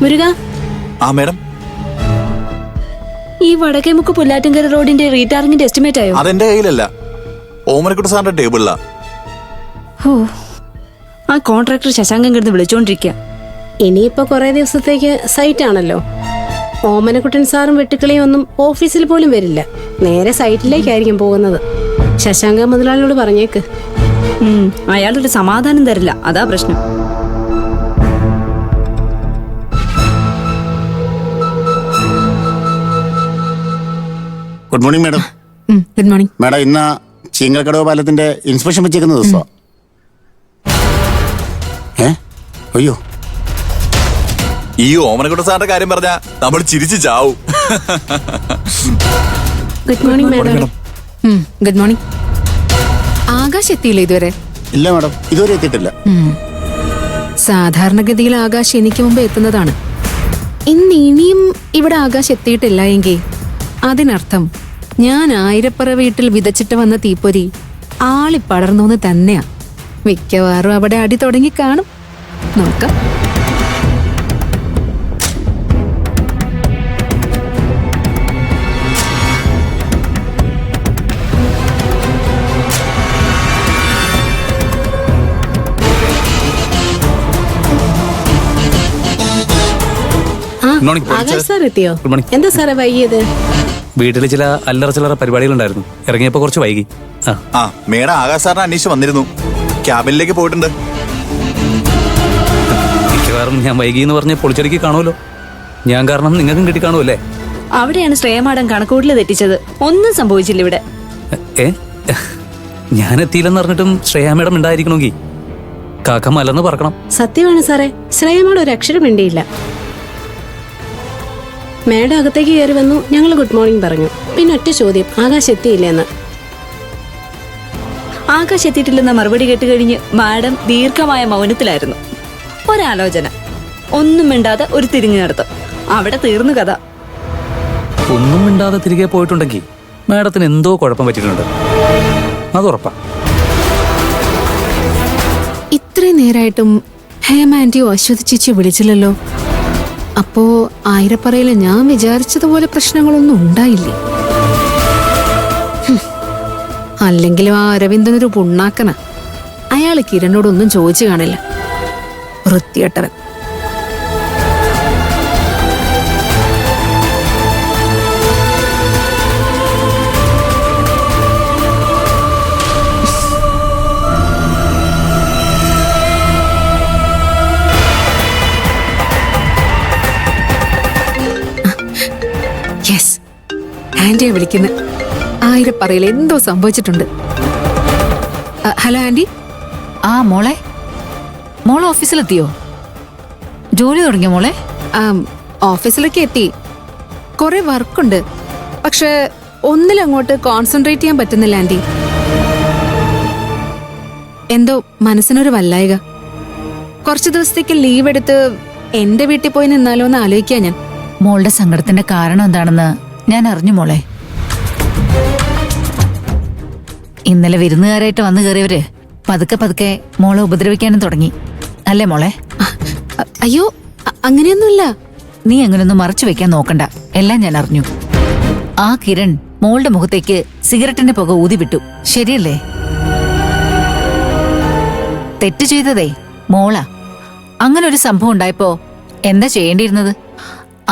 മുരുക. ആ മേഡം. ഈ വടക്കേമുക്ക് പുല്ലാറ്റുംകര റോഡിന്റെ റീടാറിംഗിന്റെ എസ്റ്റിമേറ്റ് ആയോ? അതെന്റെ കയ്യിലല്ല, ഓമനക്കുട്ട സാറിന്റെ ടേബിളിലാ. ഓ, ആ കോൺട്രാക്ടർ ശശാങ്കൻ കിടന്ന് വിളിച്ചോണ്ടിരിക്കുക. ഇനിയിപ്പോ കുറെ ദിവസത്തേക്ക് സൈറ്റ് ആണല്ലോ. ഓമനക്കുട്ടൻ സാറും വെട്ടുക്കിളിയും ഒന്നും ഓഫീസിൽ പോലും വരില്ല, നേരെ സൈറ്റിലേക്കായിരിക്കും പോകുന്നത്. ശശാങ്ക മുതലാളിയോട് പറഞ്ഞേക്ക്. അയാളൊരു സമാധാനം തരില്ല, അതാ പ്രശ്നം. Good morning madam. Good morning madam, ഇന്ന് ചീങ്കൽക്കടവ് പാലത്തിന്റെ ഇൻസ്പെക്ഷൻ വെച്ചേക്കുന്ന ദിവസമാ. അയ്യോ, ഈ ഓമനക്കുട്ട സാറിന്റെ കാര്യം പറഞ്ഞാ നമ്മൾ ചിരിച്ചു ചാവും. Good morning madam. Good morning. Akash എത്തിയില്ല ഇതുവരെ? ഇല്ല മാഡം, ഇതുവരെ എത്തിയിട്ടില്ല. സാധാരണഗതിയിൽ ആകാശ് എനിക്ക് മുമ്പ് എത്തുന്നതാണ്. ഇന്ന് ഇനിയും ഇവിടെ ആകാശ് എത്തിയിട്ടില്ല എങ്കിൽ അതിനർത്ഥം ഞാൻ ആയിരപ്പറ വീട്ടിൽ വിതച്ചിട്ട് വന്ന തീപ്പൊരി ആളിപ്പടർന്നു തന്നെയാ. മിക്കവാറും അവിടെ അടി തുടങ്ങി കാണും. നോക്കാം. ആകാശ് സാർ എത്തിയോ? എന്താ സാറേ വൈകിയത്? വീട്ടില് ചില അല്ലറ ചില്ലറ പരിപാടികളുണ്ടായിരുന്നു, ഇറങ്ങിയപ്പോ കുറച്ച് വൈകി. ആ മേഡം ആകാശ് സാറിനെ അന്വേഷിച്ച് വന്നിരുന്നു, ക്യാബിനിലേക്ക് പോയിട്ടുണ്ട്. മിക്കവാറും ഞാൻ വൈകി എന്ന് പറഞ്ഞ് പൊളിച്ചടിക്ക് കാണുമല്ലോ. ഞാൻ കാരണം നിങ്ങൾക്കും കിട്ടി കാണുമല്ലേ? അവിടെയാണ് ശ്രേയമാടൻ കണക്കൂട്ടിൽ തെറ്റിച്ചത്. ഒന്നും സംഭവിച്ചില്ല ഇവിടെ. ഞാൻ എത്തിയില്ലെന്ന് പറഞ്ഞിട്ടും ശ്രേയ മേഡം ഉണ്ടായിരിക്കണമെങ്കിൽ കാക്ക മലന്ന് പറക്കണം. സത്യമാണ് സാറേ, ശ്രേയമോട് ഒരു അക്ഷരം മിണ്ടിയില്ല. മേഡം അകത്തേക്ക് കയറി വന്നു, ഞങ്ങൾ ഗുഡ് മോർണിംഗ് പറഞ്ഞു. പിന്നെ ഒറ്റ ചോദ്യം, ആകാശ് എത്തിയില്ലെന്ന്. ആകാശ് എത്തിയിട്ടില്ലെന്ന മറുപടി കേട്ട് കഴിഞ്ഞ് മാഡം ദീർഘമായ മൗനത്തിലായിരുന്നു. ഒരാലോചന, ഒന്നും മിണ്ടാതെ ഒരു തിരിഞ്ഞു നടത്തും. അവിടെ തീർന്നു കഥ. ഒന്നും മിണ്ടാതെ തിരികെ പോയിട്ടുണ്ടെങ്കിൽ മാഡത്തിന് എന്തോ കുഴപ്പം പറ്റിയിട്ടുണ്ട്, അതുറപ്പാ. ഇത്രയും നേരായിട്ടും ഹേമ ആന്റിയോ അശ്വതി ചേച്ചി വിളിച്ചില്ലല്ലോ. അപ്പോ ആയിരപ്പറയില് ഞാൻ വിചാരിച്ചതുപോലെ പ്രശ്നങ്ങളൊന്നും ഉണ്ടായില്ലേ? അല്ലെങ്കിലും ആ അരവിന്ദനൊരു പുണ്ണാക്കന. അയാള് കിരണിനോടൊന്നും ചോദിച്ചു കാണില്ല. വൃത്തികെട്ടവൻ. യെസ്, ആന്റിയെ വിളിക്കുന്ന. ആയിരപ്പറയിൽ എന്തോ സംഭവിച്ചിട്ടുണ്ട്. Hello aunty. ആ മോളെ, മോളെ ഓഫീസിലെത്തിയോ? ജോലി തുടങ്ങിയോ മോളെ? ഓഫീസിലേക്ക് എത്തി. കുറെ വർക്കുണ്ട്, പക്ഷെ ഒന്നിലങ്ങോട്ട് കോൺസെൻട്രേറ്റ് ചെയ്യാൻ പറ്റുന്നില്ല ആന്റി. എന്തോ മനസ്സിനൊരു വല്ലായിക. കുറച്ചു ദിവസത്തേക്ക് ലീവ് എടുത്ത് എന്റെ വീട്ടിൽ പോയി നിന്നാലോ എന്ന് ആലോചിക്കാ ഞാൻ. മോളുടെ സങ്കടത്തിന്റെ കാരണം എന്താണെന്ന് ഞാൻ അറിഞ്ഞു മോളെ. ഇന്നലെ വിരുന്നുകാരായിട്ട് വന്നു കയറിയവര് പതുക്കെ പതുക്കെ മോളെ ഉപദ്രവിക്കാനും തുടങ്ങി, അല്ലേ മോളെ? അയ്യോ, അങ്ങനെയൊന്നുമില്ല. നീ അങ്ങനെയൊന്നും മറച്ചു വെക്കാൻ നോക്കണ്ട, എല്ലാം ഞാൻ അറിഞ്ഞു. ആ കിരൺ മോളുടെ മുഖത്തേക്ക് സിഗരറ്റിന്റെ പുക ഊതിവിട്ടു, ശരിയല്ലേ? തെറ്റ് ചെയ്തതേ മോളാ. അങ്ങനെ ഒരു സംഭവം ഉണ്ടായപ്പോ എന്താ ചെയ്യേണ്ടിയിരുന്നത്?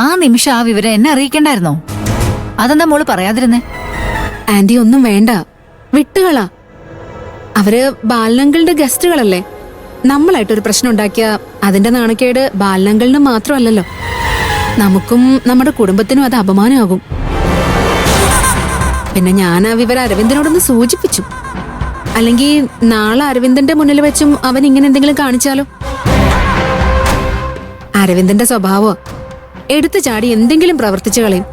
ആ നിമിഷം ആ വിവരം എന്നെ അറിയിക്കണ്ടായിരുന്നോ? അതെന്താ മോള് പറയാതിരുന്നേ? ആന്റി ഒന്നും വേണ്ട, വിട്ടുകളാ. അവര് ബാലനങ്കിളുടെ ഗസ്റ്റുകളല്ലേ. നമ്മളായിട്ടൊരു പ്രശ്നം ഉണ്ടാക്കിയ അതിന്റെ നാണക്കേട് ബാലനങ്കിളിന് മാത്രമല്ലല്ലോ, നമുക്കും നമ്മുടെ കുടുംബത്തിനും അത് അപമാനമാകും. പിന്നെ ഞാൻ ആ വിവരം അരവിന്ദനോടൊന്ന് സൂചിപ്പിച്ചു. അല്ലെങ്കിൽ നാളെ അരവിന്ദന്റെ മുന്നിൽ വെച്ചും അവൻ ഇങ്ങനെ എന്തെങ്കിലും കാണിച്ചാലോ? അരവിന്ദന്റെ സ്വഭാവം എടുത്തു ചാടി എന്തെങ്കിലും പ്രവർത്തിച്ചു കളയും.